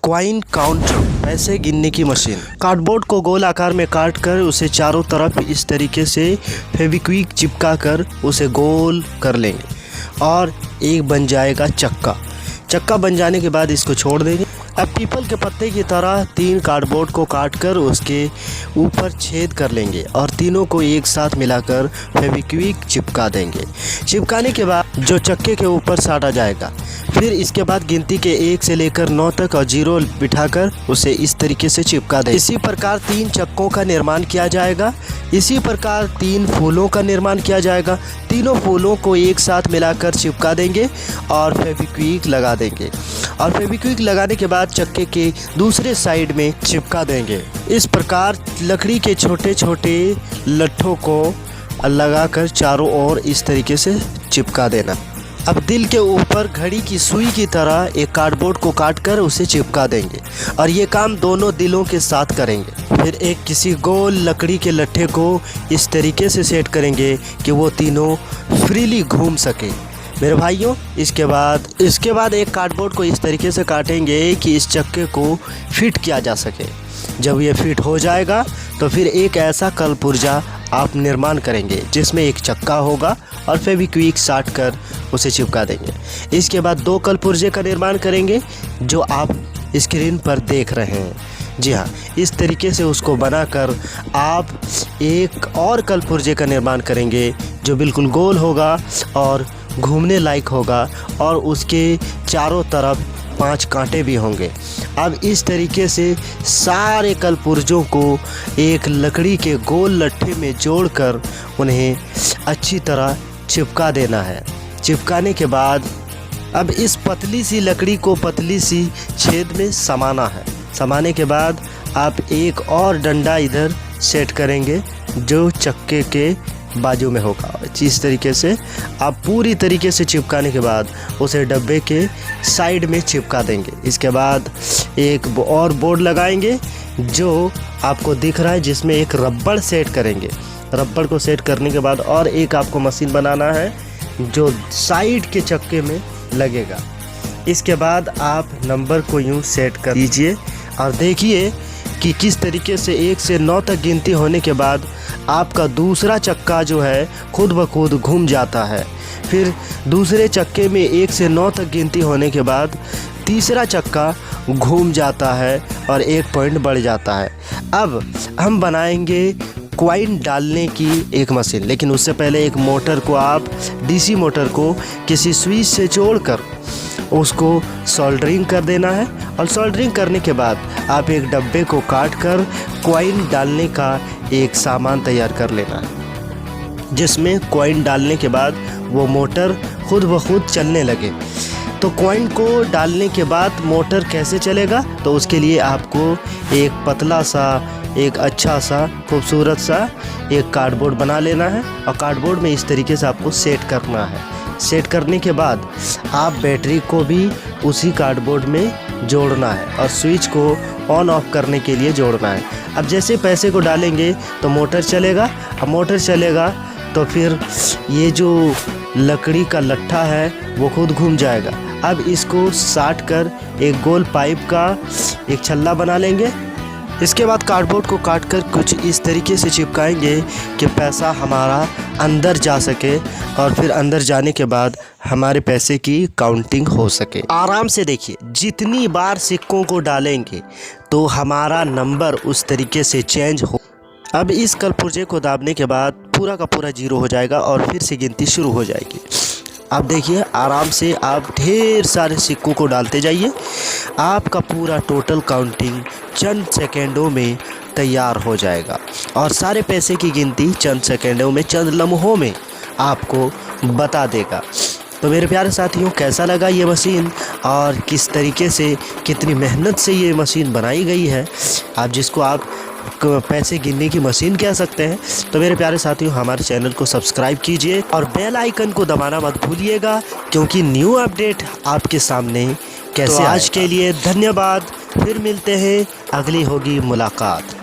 Coin counter, पैसे गिनने की मशीन। कार्डबोर्ड को गोल आकार में काट कर उसे चारों तरफ इस तरीके से फेविक्विक चिपका कर उसे गोल कर लेंगे और एक बन जाएगा चक्का। चक्का बन जाने के बाद इसको छोड़ देंगे। अब पीपल के पत्ते की तरह 3 कार्डबोर्ड को काट कर उसके ऊपर छेद कर लेंगे और तीनों को एक साथ मिलाकर फेविक्विक चिपका देंगे। चिपकाने के बाद जो चक्के के ऊपर साटा जाएगा, फिर इसके बाद गिनती के 1 से लेकर 9 तक और 0 बिठाकर उसे इस तरीके से चिपका दें। इसी प्रकार 3 चक्कों का निर्माण किया जाएगा। इसी प्रकार 3 फूलों का निर्माण किया जाएगा। तीनों फूलों को एक साथ मिलाकर चिपका देंगे और फेविक्विक लगा देंगे और फेविक्विक लगाने के बाद चक्के के दूसरे साइड में चिपका देंगे। इस प्रकार लकड़ी के छोटे छोटे लट्ठों को लगाकर चारों ओर इस तरीके से चिपका देना। अब दिल के ऊपर घड़ी की सुई की तरह एक कार्डबोर्ड को काटकर उसे चिपका देंगे और ये काम दोनों दिलों के साथ करेंगे। फिर एक किसी गोल लकड़ी के लट्ठे को इस तरीके से सेट करेंगे कि वो तीनों फ्रीली घूम सके मेरे भाइयों। इसके बाद एक कार्डबोर्ड को इस तरीके से काटेंगे कि इस चक्के को फिट किया जा सके। जब ये फिट हो जाएगा तो फिर एक ऐसा कलपुर्जा आप निर्माण करेंगे जिसमें एक चक्का होगा और फेविक्विक साट कर उसे चिपका देंगे। इसके बाद 2 कलपुर्जे का निर्माण करेंगे जो आप स्क्रीन पर देख रहे हैं। जी हाँ, इस तरीके से उसको बनाकर आप एक और कलपुर्जे का निर्माण करेंगे जो बिल्कुल गोल होगा और घूमने लायक होगा और उसके चारों तरफ 5 कांटे भी होंगे। अब इस तरीके से सारे कलपुर्जों को एक लकड़ी के गोल लट्ठे में जोड़कर उन्हें अच्छी तरह चिपका देना है। चिपकाने के बाद अब इस पतली सी लकड़ी को पतली सी छेद में समाना है। समाने के बाद आप एक और डंडा इधर सेट करेंगे जो चक्के के बाजू में होगा। इस तरीके से आप पूरी तरीके से चिपकाने के बाद उसे डब्बे के साइड में चिपका देंगे। इसके बाद एक और बोर्ड लगाएंगे जो आपको दिख रहा है जिसमें एक रबड़ सेट करेंगे। रबड़ को सेट करने के बाद और एक आपको मशीन बनाना है जो साइड के चक्के में लगेगा। इसके बाद आप नंबर को यूँ सेट कर दीजिए और देखिए कि किस तरीके से 1 से 9 तक गिनती होने के बाद आपका दूसरा चक्का जो है खुद ब खुद घूम जाता है। फिर दूसरे चक्के में 1 से 9 तक गिनती होने के बाद तीसरा चक्का घूम जाता है और 1 पॉइंट बढ़ जाता है। अब हम बनाएंगे कॉइन डालने की एक मशीन, लेकिन उससे पहले एक मोटर को आप डीसी मोटर को किसी स्विच से जोड़कर उसको सोल्डरिंग कर देना है और सोल्डरिंग करने के बाद आप एक डब्बे को काट कर कॉइन डालने का एक सामान तैयार कर लेना है जिसमें कॉइन डालने के बाद वो मोटर खुद ब खुद चलने लगे। तो कॉइन को डालने के बाद मोटर कैसे चलेगा, तो उसके लिए आपको एक पतला सा एक अच्छा सा खूबसूरत सा एक कार्डबोर्ड बना लेना है और कार्डबोर्ड में इस तरीके से आपको सेट करना है। सेट करने के बाद आप बैटरी को भी उसी कार्डबोर्ड में जोड़ना है और स्विच को ऑन ऑफ करने के लिए जोड़ना है। अब जैसे पैसे को डालेंगे तो मोटर चलेगा। अब मोटर चलेगा तो फिर ये जो लकड़ी का लट्ठा है वो खुद घूम जाएगा। अब इसको साट कर एक गोल पाइप का एक छल्ला बना लेंगे। इसके बाद कार्डबोर्ड को काटकर कुछ इस तरीके से चिपकाएंगे कि पैसा हमारा अंदर जा सके और फिर अंदर जाने के बाद हमारे पैसे की काउंटिंग हो सके। आराम से देखिए, जितनी बार सिक्कों को डालेंगे तो हमारा नंबर उस तरीके से चेंज हो। अब इस कलपुर्जे को दाबने के बाद पूरा का पूरा 0 हो जाएगा और फिर से गिनती शुरू हो जाएगी। अब देखिए, आराम से आप ढेर सारे सिक्कों को डालते जाइए। आपका पूरा टोटल काउंटिंग चंद सेकेंडों में तैयार हो जाएगा और सारे पैसे की गिनती चंद सेकेंडों में, चंद लम्हों में आपको बता देगा। तो मेरे प्यारे साथियों, कैसा लगा ये मशीन और किस तरीके से कितनी मेहनत से ये मशीन बनाई गई है, आप जिसको आप पैसे गिनने की मशीन कह सकते हैं। तो मेरे प्यारे साथियों, हमारे चैनल को सब्सक्राइब कीजिए और बेल आइकन को दबाना मत भूलिएगा क्योंकि न्यू अपडेट आपके सामने कैसे। तो आज के लिए धन्यवाद, फिर मिलते हैं, अगली होगी मुलाकात।